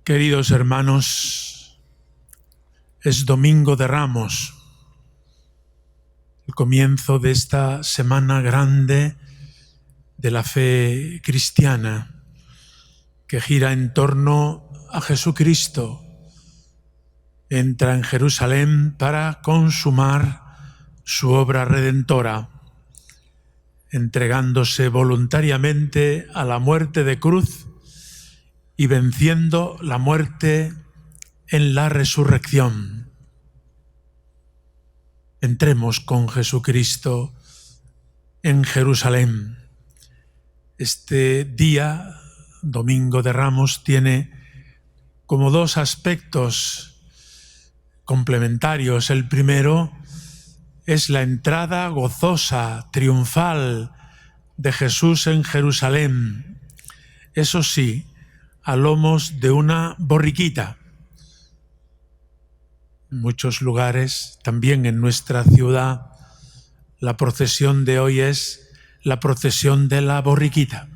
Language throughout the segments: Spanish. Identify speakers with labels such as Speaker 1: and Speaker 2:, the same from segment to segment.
Speaker 1: Queridos hermanos, es Domingo de Ramos, el comienzo de esta semana grande de la fe cristiana que gira en torno a Jesucristo. Entra en Jerusalén para consumar su obra redentora, entregándose voluntariamente a la muerte de cruz y venciendo la muerte en la resurrección. Entremos con Jesucristo en Jerusalén. Este día, Domingo de Ramos, tiene como dos aspectos complementarios. El primero es la entrada gozosa, triunfal de Jesús en Jerusalén. Eso sí, a lomos de una borriquita. En muchos lugares, también en nuestra ciudad, la procesión de hoy es la procesión de la borriquita,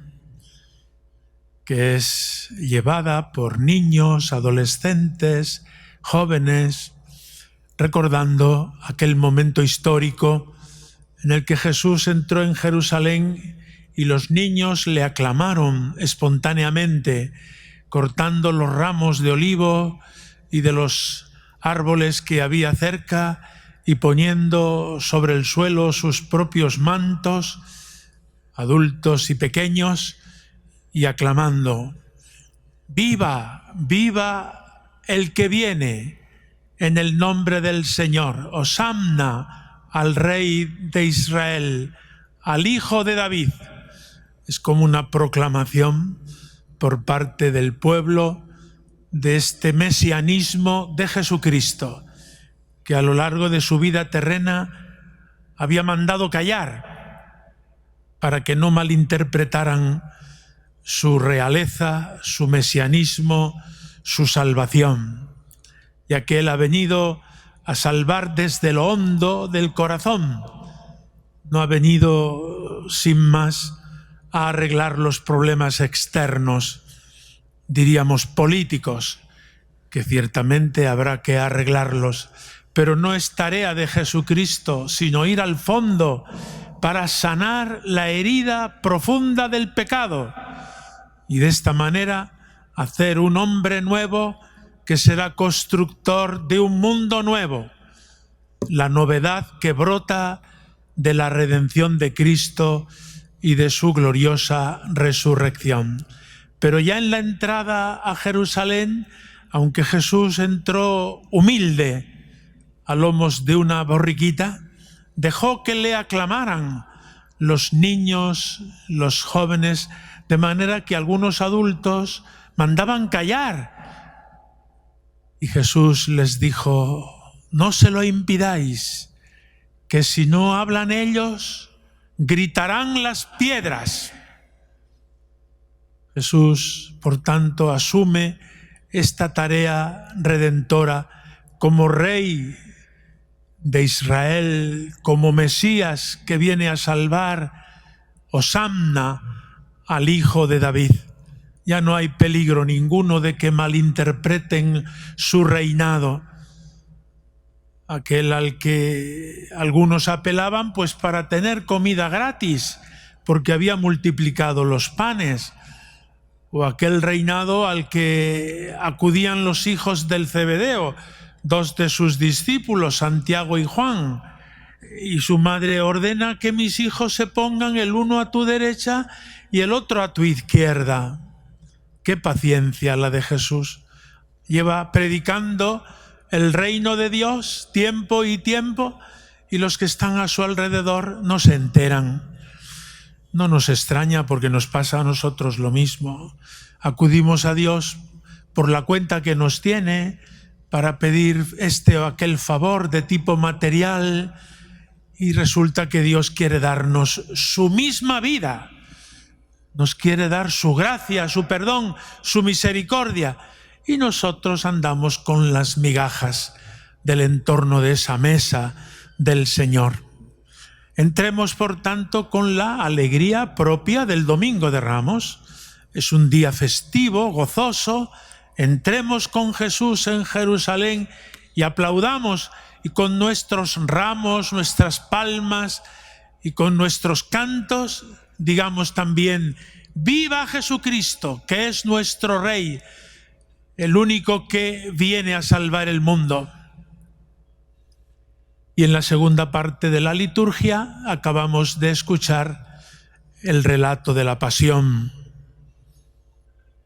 Speaker 1: que es llevada por niños, adolescentes, jóvenes, recordando aquel momento histórico en el que Jesús entró en Jerusalén y los niños le aclamaron espontáneamente, cortando los ramos de olivo y de los árboles que había cerca y poniendo sobre el suelo sus propios mantos, adultos y pequeños, y aclamando: ¡Viva, viva el que viene en el nombre del Señor! ¡Hosanna al Rey de Israel, al Hijo de David! Es como una proclamación por parte del pueblo de este mesianismo de Jesucristo, que a lo largo de su vida terrena había mandado callar para que no malinterpretaran su realeza, su mesianismo, su salvación, ya que Él ha venido a salvar desde lo hondo del corazón. No ha venido sin más a arreglar los problemas externos, diríamos políticos, que ciertamente habrá que arreglarlos, pero no es tarea de Jesucristo, sino ir al fondo para sanar la herida profunda del pecado y de esta manera hacer un hombre nuevo que será constructor de un mundo nuevo, la novedad que brota de la redención de Cristo y de su gloriosa resurrección. Pero ya en la entrada a Jerusalén, aunque Jesús entró humilde a lomos de una borriquita, dejó que le aclamaran los niños, los jóvenes, de manera que algunos adultos mandaban callar. Y Jesús les dijo: no se lo impidáis, que si no hablan ellos, gritarán las piedras. Jesús, por tanto, asume esta tarea redentora como Rey de Israel, como Mesías que viene a salvar. Hosanna al Hijo de David. Ya no hay peligro ninguno de que malinterpreten su reinado, aquel al que algunos apelaban pues para tener comida gratis, porque había multiplicado los panes, o aquel reinado al que acudían los hijos del Zebedeo, dos de sus discípulos, Santiago y Juan, y su madre ordena que mis hijos se pongan el uno a tu derecha y el otro a tu izquierda. Qué paciencia la de Jesús. Lleva predicando el reino de Dios tiempo y tiempo, y los que están a su alrededor no se enteran. No nos extraña, porque nos pasa a nosotros lo mismo. Acudimos a Dios por la cuenta que nos tiene, para pedir este o aquel favor de tipo material, y resulta que Dios quiere darnos su misma vida, nos quiere dar su gracia, su perdón, su misericordia, y nosotros andamos con las migajas del entorno de esa mesa del Señor. Entremos, por tanto, con la alegría propia del Domingo de Ramos. Es un día festivo, gozoso, Entremos con Jesús en Jerusalén y aplaudamos, y con nuestros ramos, nuestras palmas y con nuestros cantos digamos también: ¡viva Jesucristo, que es nuestro Rey, el único que viene a salvar el mundo! Y en la segunda parte de la liturgia acabamos de escuchar el relato de la pasión.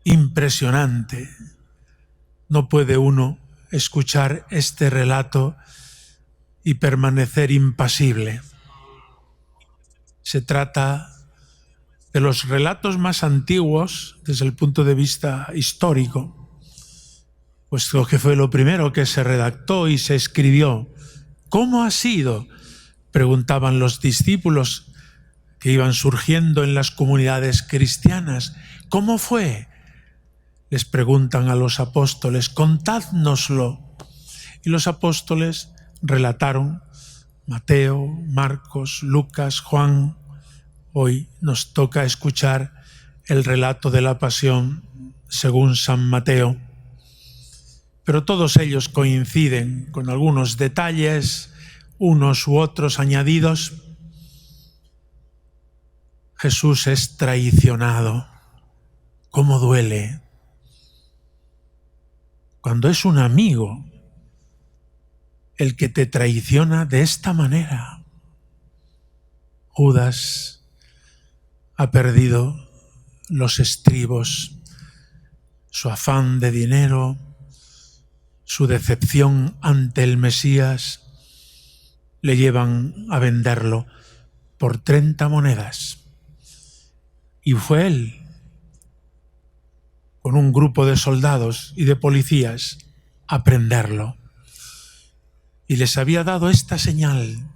Speaker 1: Impresionante. No puede uno escuchar este relato y permanecer impasible. Se trata de los relatos más antiguos desde el punto de vista histórico, puesto que fue lo primero que se redactó y se escribió. ¿Cómo ha sido?, preguntaban los discípulos que iban surgiendo en las comunidades cristianas. ¿Cómo fue? Les preguntan a los apóstoles: contádnoslo. Y los apóstoles relataron: Mateo, Marcos, Lucas, Juan. Hoy nos toca escuchar el relato de la pasión según San Mateo. Pero todos ellos coinciden, con algunos detalles, unos u otros añadidos. Jesús es traicionado. ¿Cómo duele? Cuando es un amigo el que te traiciona de esta manera. Judas ha perdido los estribos, su afán de dinero, su decepción ante el Mesías, le llevan a venderlo por 30 monedas. Y fue él, con un grupo de soldados y de policías, a prenderlo. Y les había dado esta señal: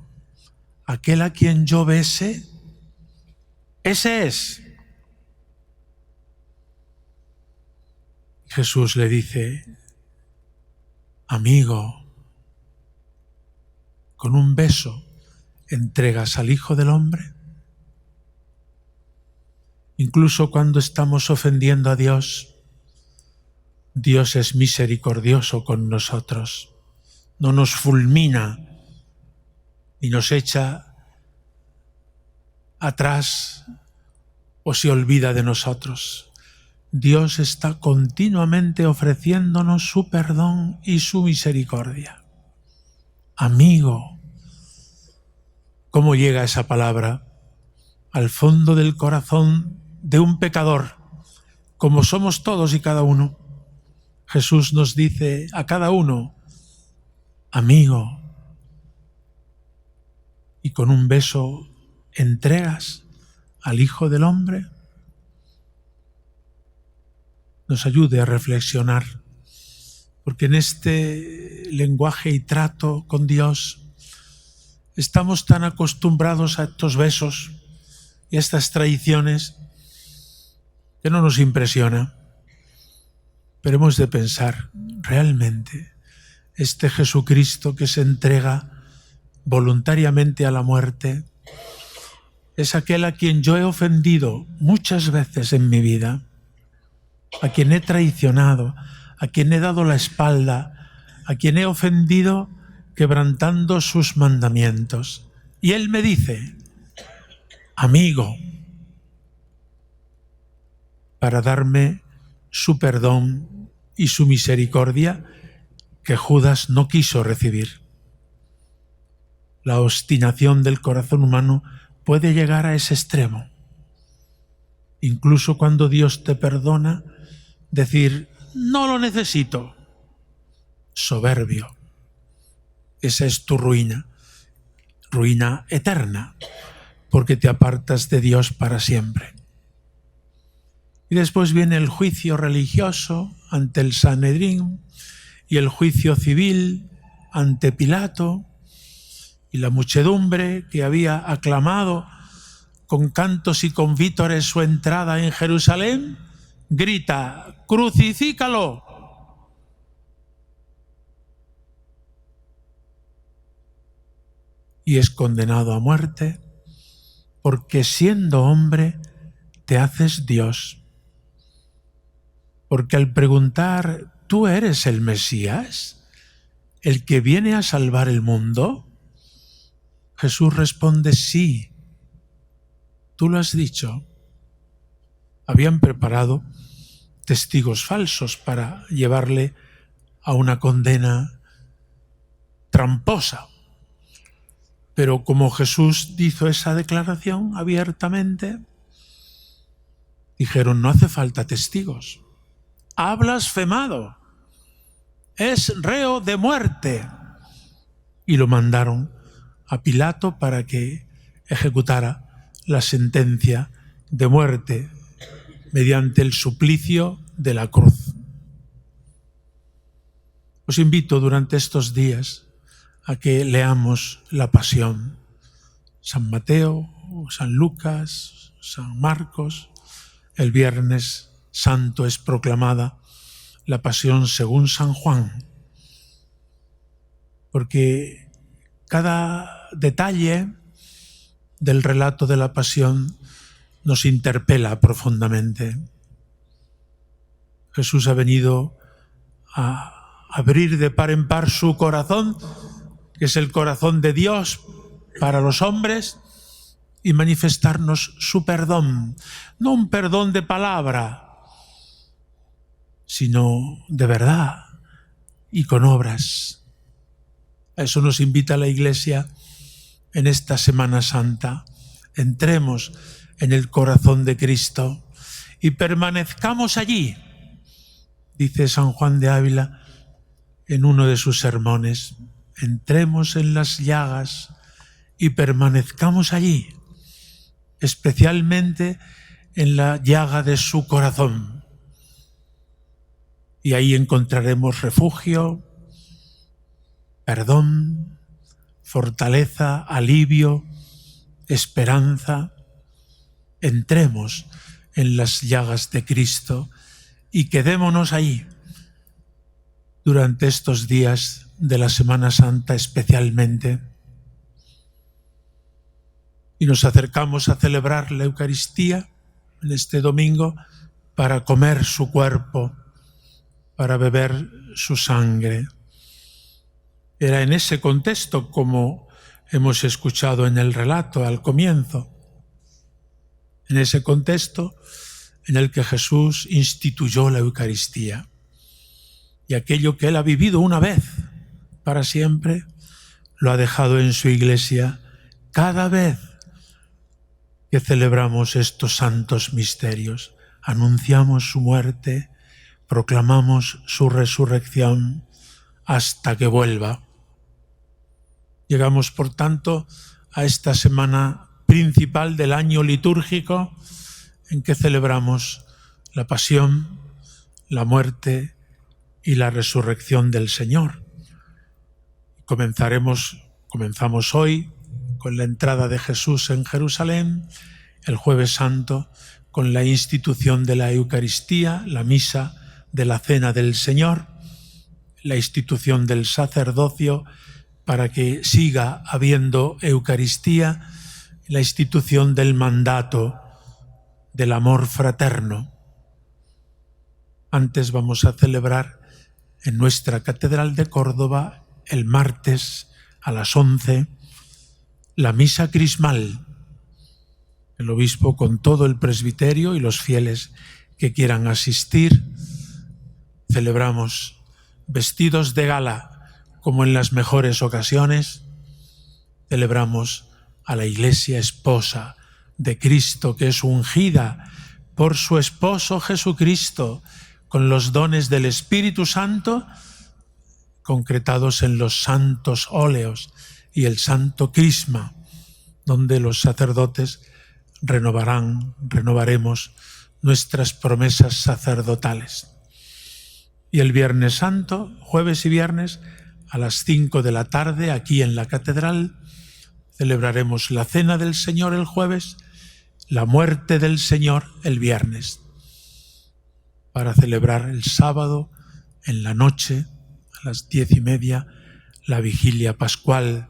Speaker 1: aquel a quien yo bese, ese es. Jesús le dice: amigo, ¿con un beso entregas al Hijo del Hombre? Incluso cuando estamos ofendiendo a Dios, Dios es misericordioso con nosotros. No nos fulmina ni nos echa atrás o se olvida de nosotros. Dios está continuamente ofreciéndonos su perdón y su misericordia. Amigo. ¿Cómo llega esa palabra al fondo del corazón de un pecador, como somos todos y cada uno? Jesús nos dice a cada uno: amigo. Y con un beso entregas al Hijo del Hombre. Nos ayude a reflexionar, porque en este lenguaje y trato con Dios estamos tan acostumbrados a estos besos y a estas traiciones que no nos impresiona. Pero hemos de pensar: realmente este Jesucristo que se entrega voluntariamente a la muerte es aquel a quien yo he ofendido muchas veces en mi vida, a quien he traicionado, a quien he dado la espalda, a quien he ofendido quebrantando sus mandamientos. Y Él me dice: amigo, para darme su perdón y su misericordia que Judas no quiso recibir. La obstinación del corazón humano puede llegar a ese extremo. Incluso cuando Dios te perdona, decir: no lo necesito. Soberbio. Esa es tu ruina, ruina eterna, porque te apartas de Dios para siempre. Y después viene el juicio religioso ante el Sanedrín y el juicio civil ante Pilato, y la muchedumbre que había aclamado con cantos y con vítores su entrada en Jerusalén grita: ¡crucifícalo! Y es condenado a muerte porque, siendo hombre, te haces Dios. Porque al preguntar, ¿tú eres el Mesías, el que viene a salvar el mundo? Jesús responde, sí, tú lo has dicho. Habían preparado testigos falsos para llevarle a una condena tramposa. Pero como Jesús hizo esa declaración abiertamente, dijeron, no hace falta testigos. Ha blasfemado, es reo de muerte. Y lo mandaron a Pilato para que ejecutara la sentencia de muerte mediante el suplicio de la cruz. Os invito durante estos días a que leamos la Pasión. San Mateo, San Lucas, San Marcos. El Viernes Santo es proclamada la Pasión según San Juan, porque cada detalle del relato de la Pasión nos interpela profundamente. Jesús ha venido a abrir de par en par su corazón, que es el corazón de Dios para los hombres, y manifestarnos su perdón, no un perdón de palabra, sino de verdad y con obras. A eso nos invita la Iglesia en esta Semana Santa. Entremos en el corazón de Cristo y permanezcamos allí, dice San Juan de Ávila en uno de sus sermones. Entremos en las llagas y permanezcamos allí, especialmente en la llaga de su corazón. Y ahí encontraremos refugio, perdón, fortaleza, alivio, esperanza. Entremos en las llagas de Cristo y quedémonos ahí durante estos días de la Semana Santa especialmente. Y nos acercamos a celebrar la Eucaristía en este domingo para comer su cuerpo, para beber su sangre. Era en ese contexto, como hemos escuchado en el relato al comienzo, en ese contexto en el que Jesús instituyó la Eucaristía. Y aquello que Él ha vivido una vez para siempre, lo ha dejado en su Iglesia cada vez que celebramos estos santos misterios. Anunciamos su muerte, proclamamos su resurrección hasta que vuelva. Llegamos, por tanto, a esta semana principal del año litúrgico en que celebramos la pasión, la muerte y la resurrección del Señor. Comenzamos hoy con la entrada de Jesús en Jerusalén, el Jueves Santo con la institución de la Eucaristía, la misa de la Cena del Señor, la institución del sacerdocio para que siga habiendo Eucaristía, la institución del mandato del amor fraterno. Antes vamos a celebrar en nuestra Catedral de Córdoba el martes a las 11 la misa crismal. El obispo con todo el presbiterio y los fieles que quieran asistir, celebramos vestidos de gala como en las mejores ocasiones. Celebramos a la Iglesia esposa de Cristo, que es ungida por su esposo Jesucristo con los dones del Espíritu Santo concretados en los santos óleos y el santo crisma, donde los sacerdotes renovaremos nuestras promesas sacerdotales. Y el Viernes Santo, jueves y viernes, a las 5 de la tarde, aquí en la Catedral, celebraremos la Cena del Señor el jueves, la muerte del Señor el viernes, para celebrar el sábado, en la noche, a las 10:30, la Vigilia Pascual,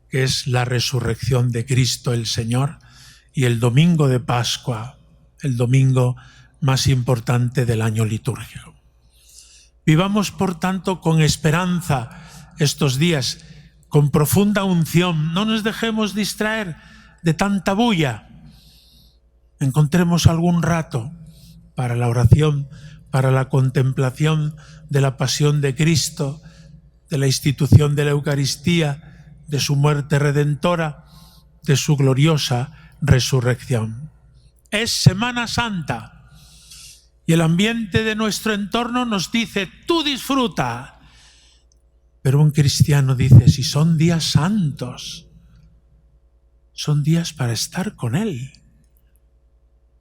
Speaker 1: que es la resurrección de Cristo el Señor, y el domingo de Pascua, el domingo más importante del año litúrgico. Vivamos, por tanto, con esperanza estos días, con profunda unción. No nos dejemos distraer de tanta bulla. Encontremos algún rato para la oración, para la contemplación de la pasión de Cristo, de la institución de la Eucaristía, de su muerte redentora, de su gloriosa resurrección. Es Semana Santa y el ambiente de nuestro entorno nos dice: tú disfruta. Pero un cristiano dice: si son días santos, son días para estar con Él,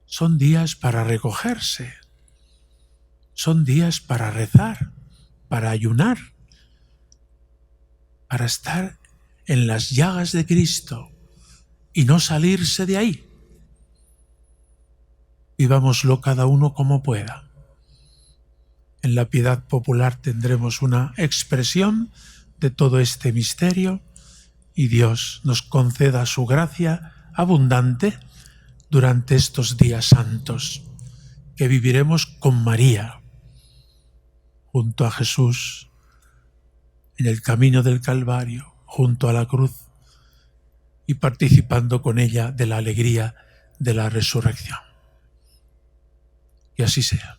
Speaker 1: son días para recogerse, son días para rezar, para ayunar, para estar en las llagas de Cristo y no salirse de ahí. Vivámoslo cada uno como pueda. En la piedad popular tendremos una expresión de todo este misterio y Dios nos conceda su gracia abundante durante estos días santos, que viviremos con María, junto a Jesús, en el camino del Calvario, junto a la cruz, y participando con ella de la alegría de la resurrección. Y así sea.